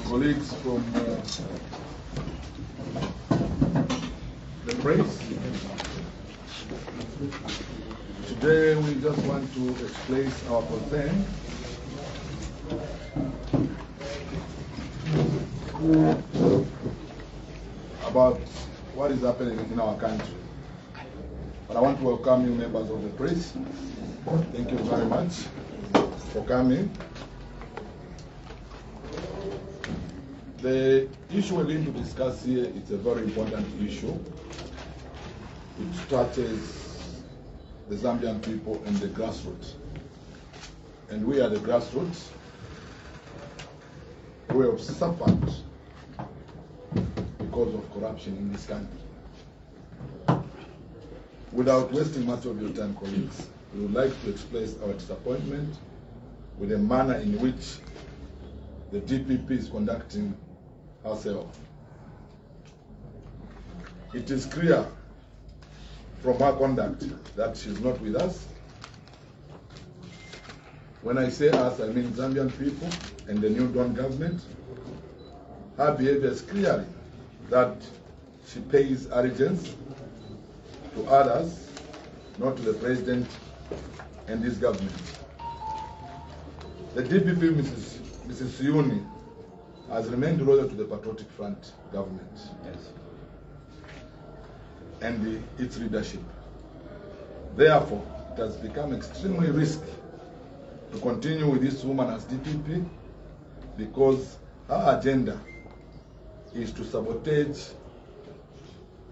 colleagues from the press. Today we just want to express our concern about what is happening in our country. But I want to welcome you, members of the press. Thank you very much for coming. The issue we're going to discuss here is a very important issue. It touches the Zambian people and the grassroots. And we are the grassroots. We have suffered because of corruption in this country. Without wasting much of your time, colleagues, we would like to express our disappointment with the manner in which the DPP is conducting herself. It is clear from her conduct that she's not with us. When I say us, I mean Zambian people and the new Dawn government. Her behavior is clearly that she pays allegiance to others, not to the president and his government. The DPP, Mrs. Siyuni, has remained loyal to the Patriotic Front government. Yes. And its leadership. Therefore, it has become extremely risky to continue with this woman as DPP because her agenda is to sabotage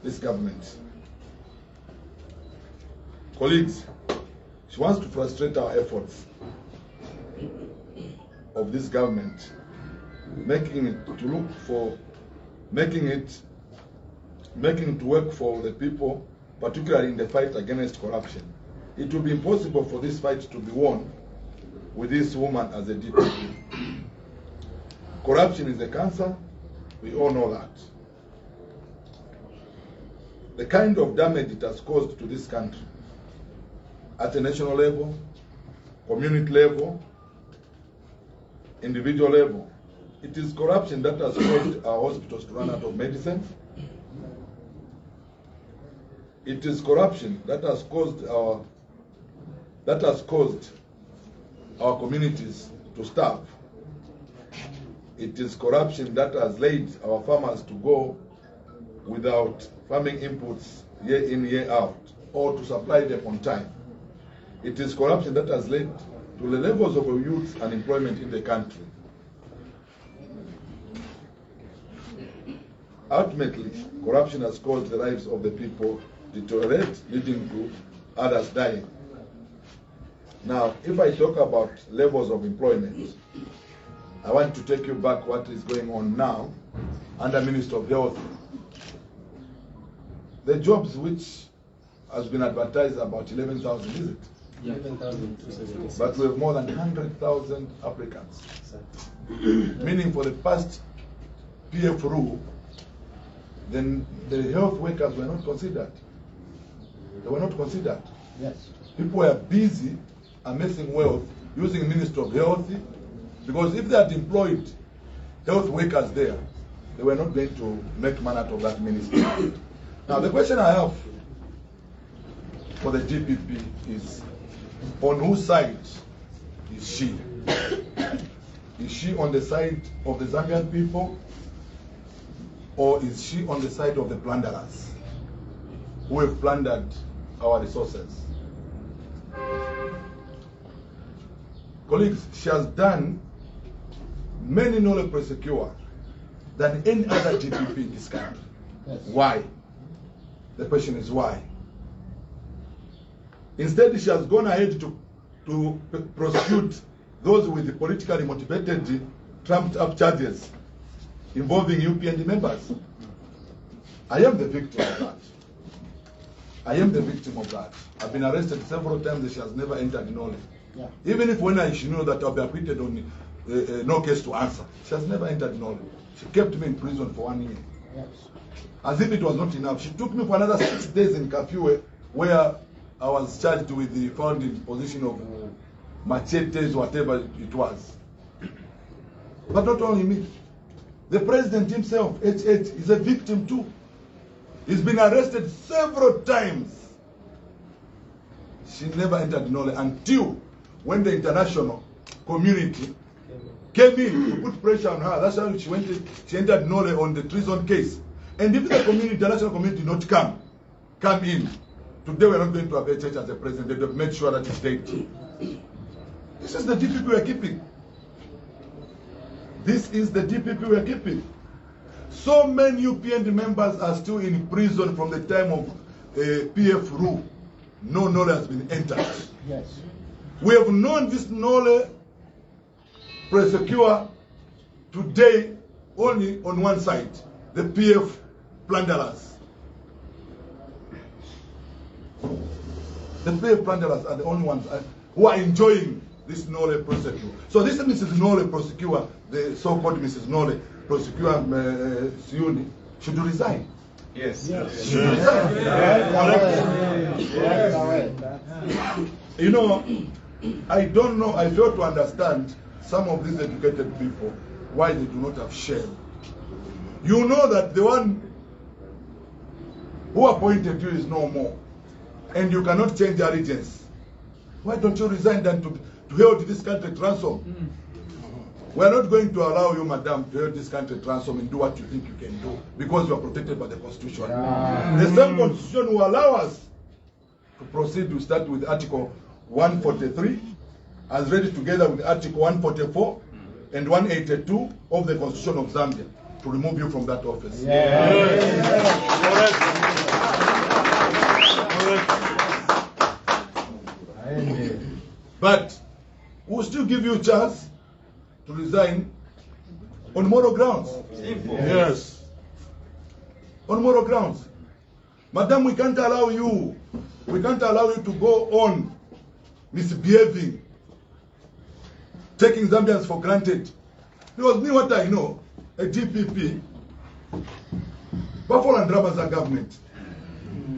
this government. Colleagues, she wants to frustrate our efforts of this government, making it to work for the people, particularly in the fight against corruption. It will be impossible for this fight to be won with this woman as a DPP. Corruption is a cancer, we all know that. The kind of damage it has caused to this country at a national level, community level, individual level, it is corruption that has caused our hospitals to run out of medicine. It is corruption that has caused our communities to starve. It is corruption that has led our farmers to go without farming inputs year in, year out, or to supply them on time. It is corruption that has led to the levels of youth unemployment in the country. Ultimately, corruption has caused the lives of the people deteriorate, leading to others dying. Now, if I talk about levels of employment, I want to take you back what is going on now under Minister of Health. The jobs which has been advertised about 11,000, is it? Yeah, 11,276. But we have more than 100,000 applicants. Meaning for the past PF rule, then the health workers were not considered. They were not considered. Yes. People were busy amassing wealth using Ministry of Health, because if they had employed health workers there, they were not going to make money out of that ministry. Now the question I have for the DPP is, on whose side is she? Is she on the side of the Zambian people, or is she on the side of the plunderers who have plundered our resources? Colleagues, she has done many knowledge prosecure than any other DPP in this country. Yes. Why? The question is why? Instead, she has gone ahead to prosecute those with the politically motivated, trumped-up charges involving UPND members. I am the victim of that. I am the victim of that. I've been arrested several times and she has never entered in knowledge. Yeah. Even if when she knew that I'll be acquitted on no case to answer, she has never entered in knowledge. She kept me in prison for 1 year. Yes. As if it was not enough. She took me for another 6 days in curfew where I was charged with the found in position of machetes, whatever it was. But not only me. The president himself, HH, is a victim too. He's been arrested several times. She never entered Nole until when the international community came in to put pressure on her. That's how she entered Nole on the treason case. And if the international community did not come in, today we're not going to have HH as a president. They've made sure that it's dead. This is the DPP we're keeping. This is the DPP we're keeping. So many UPND members are still in prison from the time of PF rule. No Nole has been entered. Yes. We have known this Nole prosecute today only on one side, the PF plunderers. The PF plunderers are the only ones who are enjoying this Nole prosecute. So this Mrs. Nole prosecutor, the so-called Mrs. Nole prosecutor Siyuni, should resign. Yes. Yes. Should resign. Yes. You know, I don't know, I fail to understand some of these educated people, why they do not have shame. You know that the one who appointed you is no more, and you cannot change allegiance. Why don't you resign then to hold this country at ransom? We are not going to allow you, madam, to hold this country at ransom and do what you think you can do, because you are protected by the Constitution. The same Constitution will allow us to proceed to start with Article 143, as read together with Article 144 and 182 of the Constitution of Zambia, to remove you from that office. But we'll still give you a chance to resign on moral grounds. Yes. On moral grounds. Madam, we can't allow you to go on misbehaving, taking Zambians for granted. Because me, what I know, a DPP, Buffalo and Dramas are government.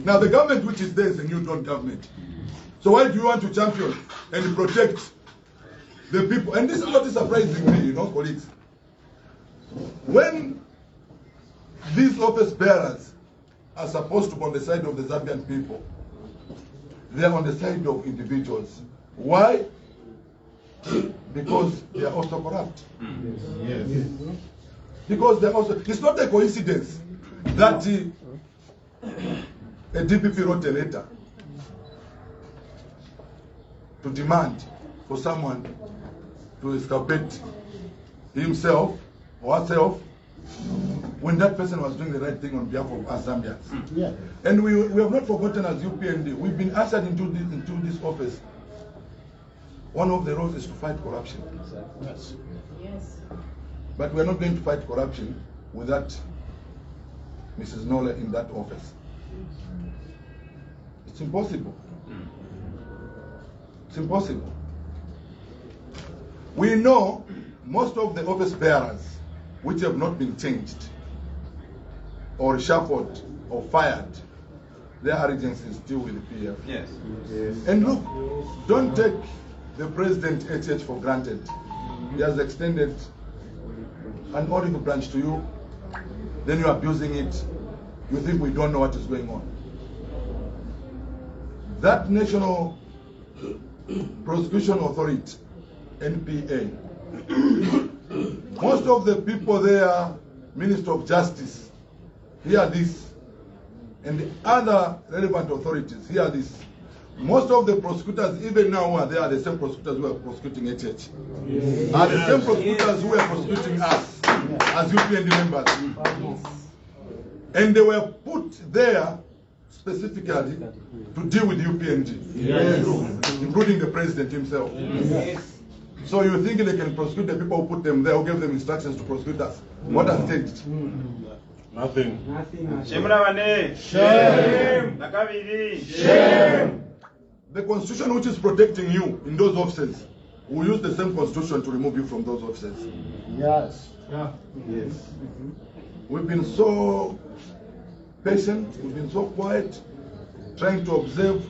Now the government which is there is a new dawn government. So why do you want to champion and protect the people? And this is what is surprising me, you know, colleagues. When these office bearers are supposed to be on the side of the Zambian people, they are on the side of individuals. Why? Because they are also corrupt. Yes. Because they are also, it's not a coincidence that a DPP wrote a letter to demand for someone to exculpate himself or herself when that person was doing the right thing on behalf of us Zambians. Yeah. And we have not forgotten as UPND, we've been ushered into this office. One of the roles is to fight corruption. Yes. Yes. But we're not going to fight corruption without Mrs. Nole in that office. It's impossible. It's impossible. We know most of the office bearers which have not been changed or reshuffled or fired, their allegiance is still with the PF. Yes. And look, don't take the President HH for granted. He has extended an olive branch to you, then you're abusing it. You think we don't know what is going on. That National Prosecution Authority, NPA, most of the people there, Minister of Justice, hear this, and the other relevant authorities hear this. Most of the prosecutors, even now, are there, are the same prosecutors who are prosecuting HH. Yes. Are the same prosecutors who are prosecuting us as UPND members. And they were put there specifically to deal with UPND, Yes. including the president himself. Yes. So you think they can prosecute the people who put them there, who gave them instructions to prosecute us? What has changed? Nothing. Shame. The constitution which is protecting you in those offices will use the same constitution to remove you from those offices. Yes. Yes. We've been so patient, we've been so quiet, trying to observe,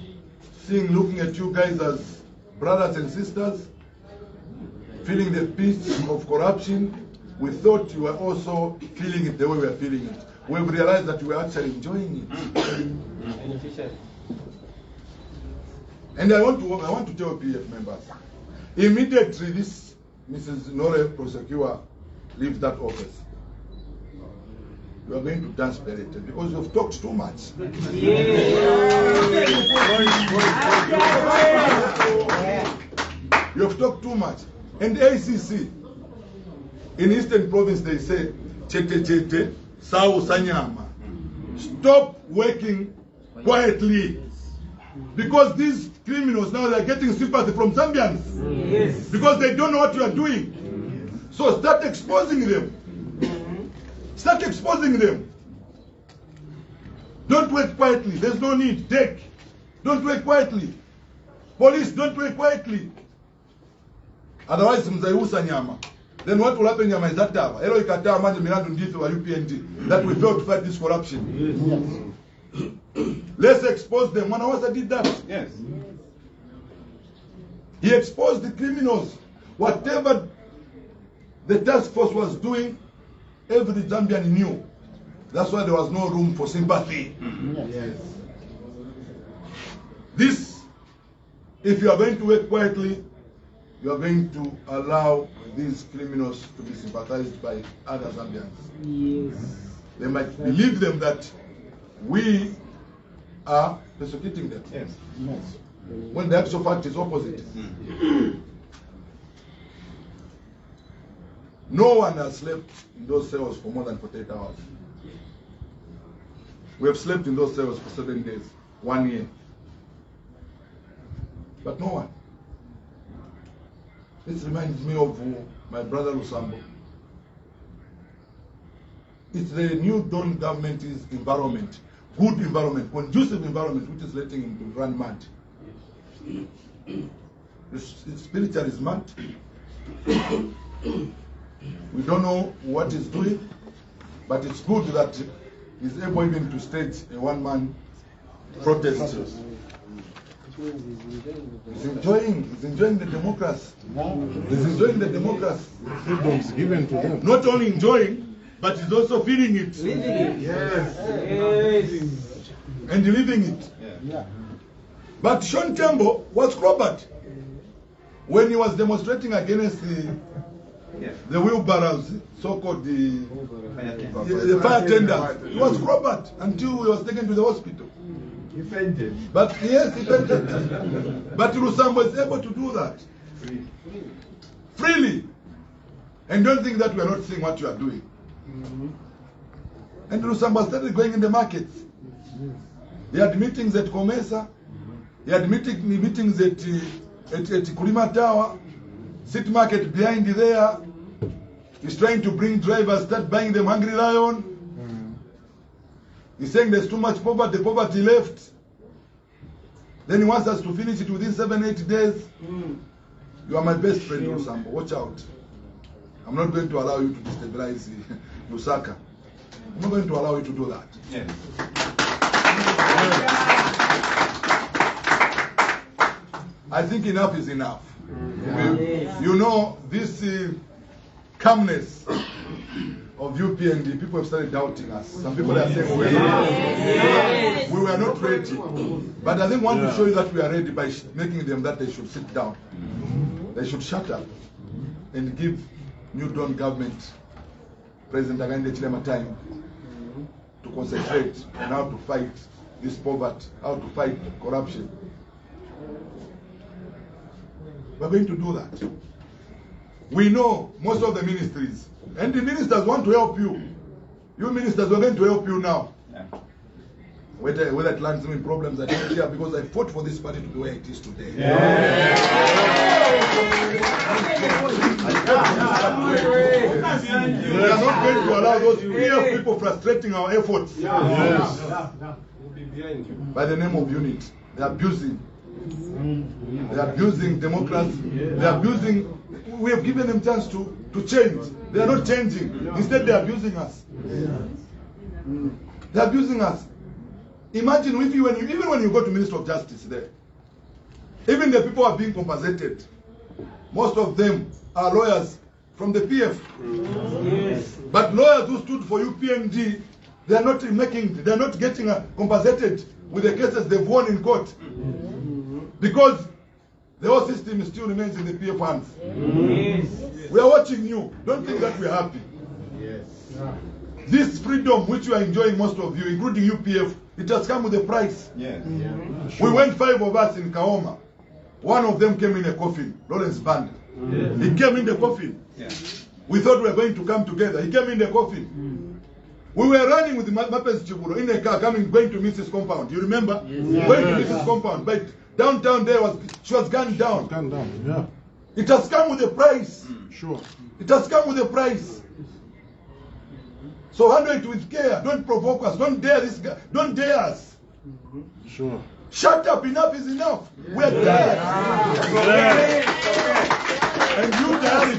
looking at you guys as brothers and sisters, feeling the pinch of corruption, we thought you were also feeling it the way we are feeling it. We've realized that you were actually enjoying it. Beneficiary. And I want to tell PF members, immediately this Mrs. Nore Prosecutor leaves that office, you are going to dance better because you've talked too much. You've talked too much. And ACC, in Eastern Province, they say, chete chete, sau sanyama. Stop working quietly. Because these criminals now, they're getting sympathy from Zambians. Yes. Because they don't know what you are doing. So start exposing them. Start exposing them. Don't work quietly. There's no need. Take. Don't work quietly. Police, don't work quietly. Otherwise, mzaiusa nyama. Then what will happen nyama is that tava. Elo ikataa manje milandu ndithi wa UPND that we failed to fight this corruption. Yes. Let's expose them. Mwanawasa did that. Yes. He exposed the criminals. Whatever the task force was doing, every Zambian knew. That's why there was no room for sympathy. Yes. This, if you are going to work quietly, you are going to allow these criminals to be sympathized by other Zambians. Yes. They might believe them that we are persecuting them. Yes. Yes. When the actual fact is opposite. No one has slept in those cells for more than 48 hours. We have slept in those cells for 7 days, 1 year. But no one. This reminds me of my brother Lusambo. It's the new Dawn government's environment, good environment, conducive environment, which is letting him run mad. His spiritual is mad. We don't know what he's doing, but it's good that he's able even to stage a one-man protest. He's enjoying the democracy. He's enjoying the democracy. Freedoms given to them. Not only enjoying, but he's also feeling it. Yes. And living it. Yeah. But Sean Tembo was clobbered when he was demonstrating against the wheelbarrows, so-called the fire tenders. He was clobbered until he was taken to the hospital. He fainted. But yes, he fainted. But Lusambo is able to do that freely. And don't think that we are not seeing what you are doing. And Lusambo started going in the markets. He had meetings at Comesa. He had meetings at Kulima Tower, City Market behind there. He's trying to bring drivers, start buying them Hungry Lion. He's saying there's too much poverty, the poverty left. Then he wants us to finish it within 7-8 days. You are my best friend, Lusambo. Watch out. I'm not going to allow you to destabilize Lusaka. I'm not going to allow you to do that. Yes. I think enough is enough. You know, this calmness of UPND, people have started doubting us. Some people are saying we were not ready. But I think I want to show you that we are ready by making them that they should sit down. They should shut up and give New Dawn government, President Hakainde Hichilema, time to concentrate on how to fight this poverty, how to fight corruption. We're going to do that. We know most of the ministries, and the ministers want to help you. You ministers, we're going to help you now. Yeah. Whether it lands me in problems, I don't care, because I fought for this party to be where it is today. We are not going to allow those PF people frustrating our efforts. Yes. We'll be behind you. By the name of unity. They are abusing. They are abusing democracy. They are abusing. We have given them chance to change. They are not changing. Instead, they are abusing us. They are abusing us. Imagine if you, even when you go to Minister of Justice there, even the people are being compensated. Most of them are lawyers from the PF. Yes. But lawyers who stood for UPND, they are not getting compensated with the cases they've won in court. Because the whole system still remains in the PF hands. Yes. We are watching you. Don't think that we're happy. Yes. This freedom which you are enjoying, most of you, including UPF, it has come with a price. Yes. We went 5 of us in Kaoma. One of them came in a coffin, Lawrence Band. He came in the coffin. Yeah. We thought we were going to come together. He came in the coffin. We were running with Mapes Chiburo in a car going to Mrs. Compound. You remember? Yes. Going to Mrs. Compound. But downtown there she was gunned down. Calm down. Yeah. It has come with a price. Sure. It has come with a price. So handle it with care. Don't provoke us. Don't dare this guy. Don't dare us. Sure. Shut up. Enough is enough. We're tired. And you tired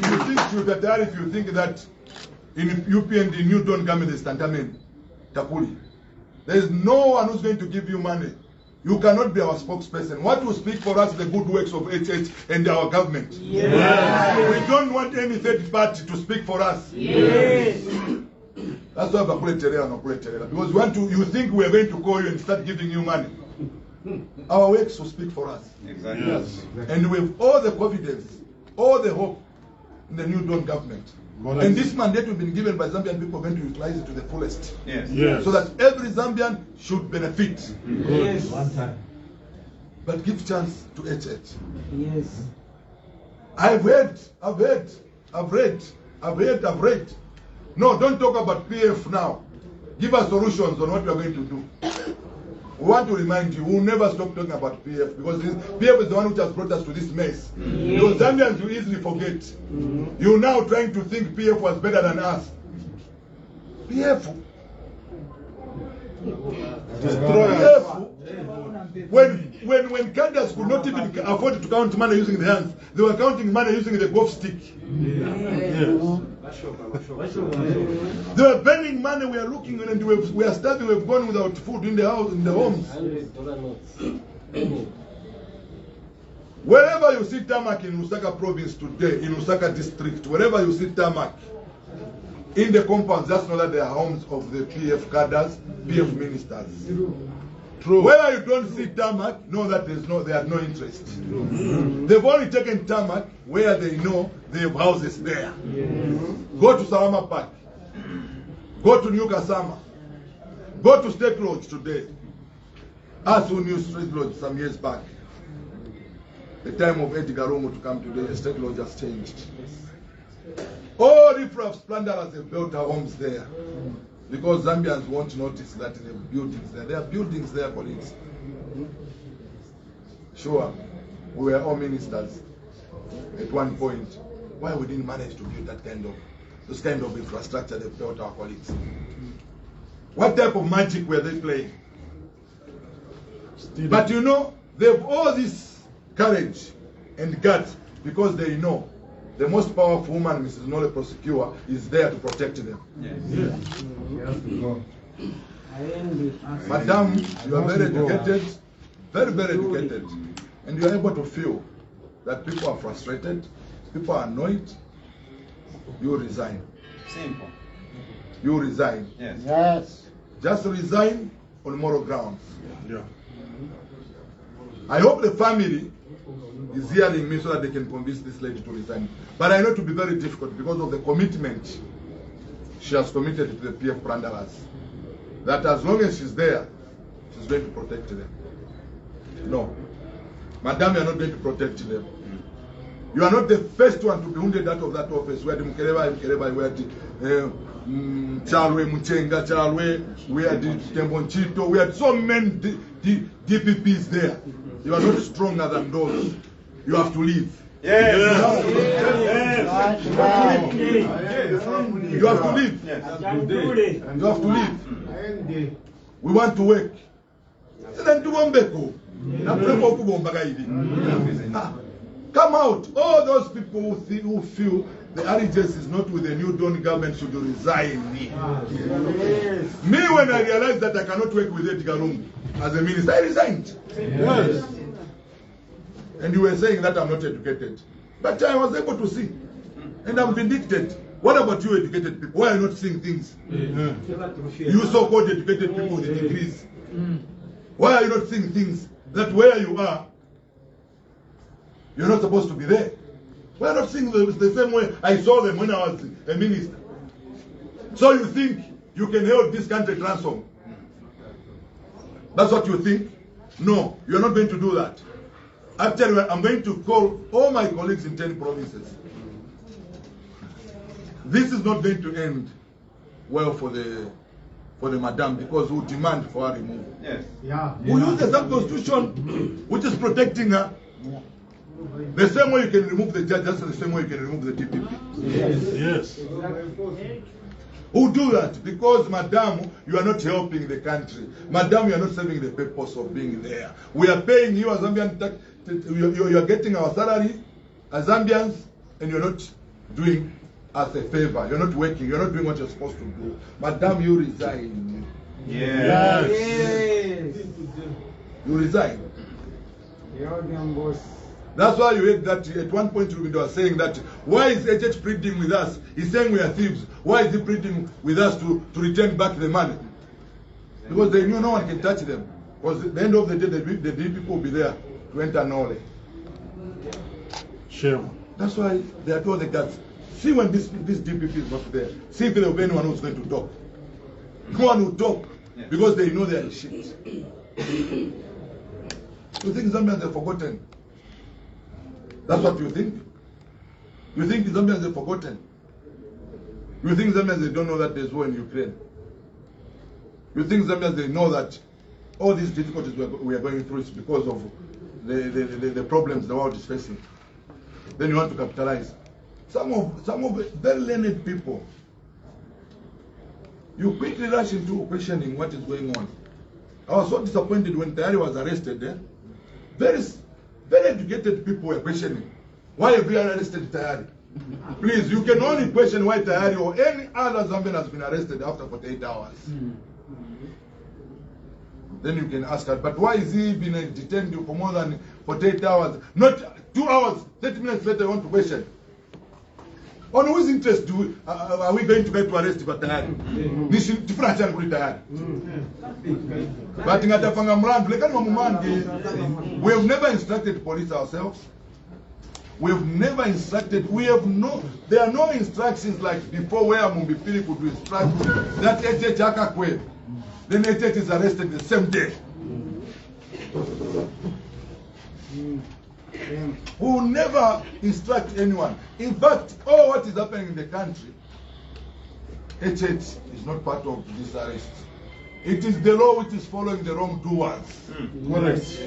if you think that in UPND New Dawn government is Tantamen, Takuli. There is no one who's going to give you money. You cannot be our spokesperson. What will speak for us the good works of HH and our government? Yes. We don't want any third party to speak for us. Yes. That's why because you think we are going to call you and start giving you money. Our works will speak for us. Exactly. Yes. And we have all the confidence, all the hope in the New Dawn government. And this mandate we've been given by Zambian people are going to utilize it to the fullest. Yes. Yes. So that every Zambian should benefit. Yes. One time. But give chance to HH. Yes. I've read. No, don't talk about PF now. Give us solutions on what we are going to do. We want to remind you, we'll never stop talking about PF because PF is the one which has brought us to this mess. Because Zambians will easily forget. You're now trying to think PF was better than us. PF. PF. When cadres could not even afford to count money using the hands, they were counting money using the golf stick. They were burning money. We are looking and we are starving. We have gone without food in the house, in the homes. $100 notes. Wherever you see tarmac in Lusaka Province today, in Lusaka District, wherever you see tarmac in the compounds, just know that they are homes of the PF cadres, PF ministers. True. Where you don't see tarmac, know that they have no interest. They've only taken tarmac where they know they have houses there. Go to Salama Park. Go to New Kasama. Go to State Lodge today. Us who knew State Lodge some years back. The time of Edgar Romo to come today, State Lodge has changed. All riffraff plunderers have built our homes there. Because Zambians won't notice that there are buildings there. There are buildings there, colleagues. Sure, we were all ministers at one point. Why we didn't manage to build those kind of infrastructure they built our colleagues? What type of magic were they playing? But you know, they have all this courage and guts because they know the most powerful woman, Mrs. Nole Prosecutor, is there to protect them. Yes. Madam, you are very educated, very, very educated. And you are able to feel that people are frustrated, people are annoyed. You resign. Simple. You resign. Yes. Yes. Just resign on moral grounds. Yeah. I hope the family is hearing me so that they can convince this lady to resign. But I know it will be very difficult because of the commitment she has committed to the PF plunderers. That as long as she's there, she's going to protect them. No. Madam, you are not going to protect them. You are not the first one to be wounded out of that office. We had Mkereba, we had Chalwe Muchenga, Chalwe, we had Tembonchito, we had so many DPPs there. You are not stronger than those. You have to leave. Yes. You have to leave. You have to leave. We want to work. Come out. All those people who feel the allegiance is not with the New Dawn government should resign. Me, when I realized that I cannot work with Edgar Lungu as a minister, I resigned. Yes. And you were saying that I'm not educated. But I was able to see. And I'm vindicted. What about you educated people? Why are you not seeing things? You so-called educated people with degrees. Why are you not seeing things that where you are, you're not supposed to be there? Why are you not seeing the same way I saw them when I was a minister? So you think you can hold this country ransom? That's what you think? No, you're not going to do that. Actually, I'm going to call all my colleagues in 10 provinces. This is not going to end well for the madam, because we demand for her removal. Yes. Yeah. We use the same constitution which is protecting her. The same way you can remove the judge, that's the same way you can remove the DPP. Yes. Who do that? Because, madam, you are not helping the country. Madam, you are not serving the purpose of being there. We are paying you as Zambian tax. You are getting our salary as Zambians, and you're not doing us a favor. You're not working. You're not doing what you're supposed to do. Madam, you resign. Yes. You resign. That's why you heard that at one point we were saying that, why is HH pleading with us? He's saying we are thieves. Why is he pleading with us to return back the money? Because they knew no one can touch them. Because at the end of the day, the DPP will be there to enter Nole. Shame. That's why they are told the guards, see when this DPP is not there. See if there will be anyone who's going to talk. No one will talk because they know they are in shit. You think Zambians have forgotten? That's what you think? You think the Zambians have forgotten? You think Zambians they don't know that there's war in Ukraine? You think Zambians they know that all these difficulties we are going through is because of the problems the world is facing? Then you want to capitalize. Some of very learned people, you quickly rush into questioning what is going on. I was so disappointed when Tayari was arrested there. Very educated people were questioning, why have you arrested Tayari? Please, you can only question why Tayari or any other Zambian has been arrested after 48 hours. Then you can ask her, but why is he been detained for more than 48 hours? Not 2 hours, 30 minutes later you want to question. On whose interest are we going to get to arrest Tayari? But we have never instructed police ourselves. We have never instructed, there are no instructions like before where Mumbifili could instruct that HH Akakwe. Then HH is arrested the same day. We will never instruct anyone. In fact, all what is happening in the country, HH is not part of this arrest. It is the law which is following the wrongdoers. Correct.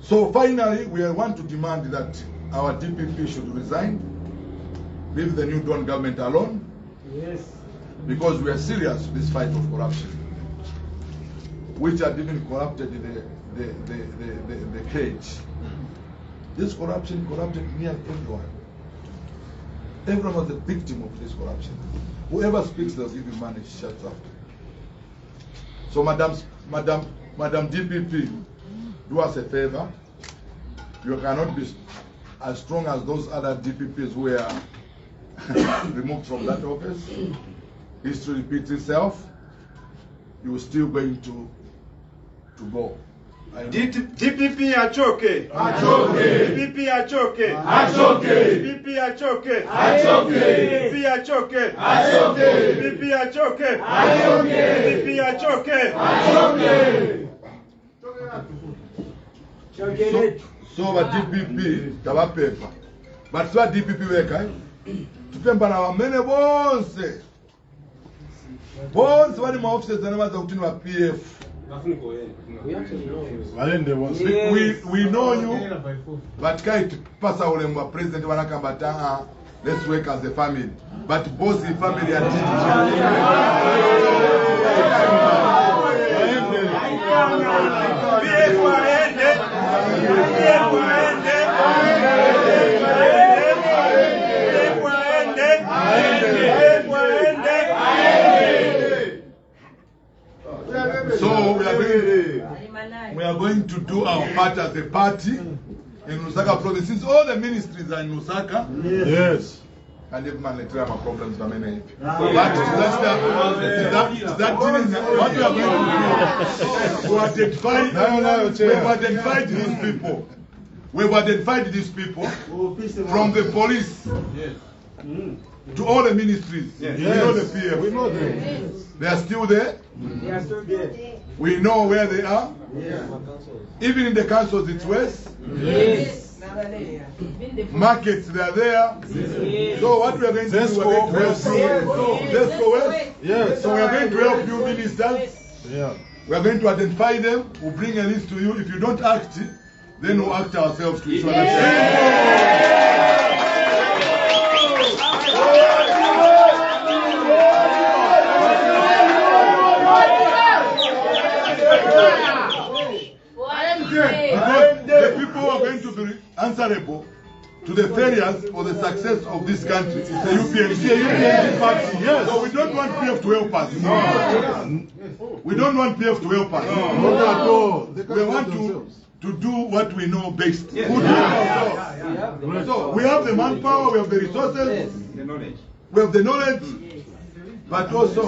So finally, we want to demand that our DPP should resign, leave the new Dawn government alone, because we are serious with this fight of corruption, which had even corrupted the cage. This corruption corrupted nearly everyone. Everyone was a victim of this corruption. Whoever speaks, they'll give you money, shut up. So Madam DPP, do us a favor. You cannot be as strong as those other DPPs who were removed from that office. History repeats itself. You are still going to go. DPP achoke. DPP achoke. DPP achoke. DPP achoke. DPP achoke. DPP achoke. So DPP kaba paper. But so DPP weka. Tupemba na wamene bonse. Bonse wali maofficers anamaza kutini wa PF. We know you, but kite pasa ulemwa president wanakambata, let's work as a family. But both the family are So we are going to do our part as a party in Lusaka Province, since all the ministries are in Lusaka, Yes. and if man let have problems for many. But what we are going to do, we've identified these people. We've identified these people from the police to all the ministries. Yes. We know the PF. We know them. They are still there. They are still there. We know where they are. Yeah. Even in the councils, it's west. Yes. Markets, they are there. Yes. So what we are going to do, we are going to help you. Let's go west. Yes. So we are going to help you, ministers. Yeah. We are going to identify them. We'll bring a list to you. If you don't act, then we'll act ourselves to ensure that. Because the people who are going to be answerable to the failures or the success of this country is the UPND party. Yes. So we don't want PF to help us. No. We don't want PF to help us. Not at all. They We can want help themselves. to do what we know best. Yes. Good ourselves. So we have the manpower, we have the resources, The knowledge. we have the knowledge, but also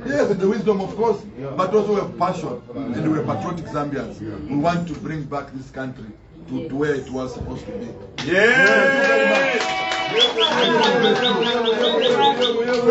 yes, the wisdom, of course, but also we have passion, and we are patriotic Zambians. We want to bring back this country to where it was supposed to be. Yes. Thank you very much.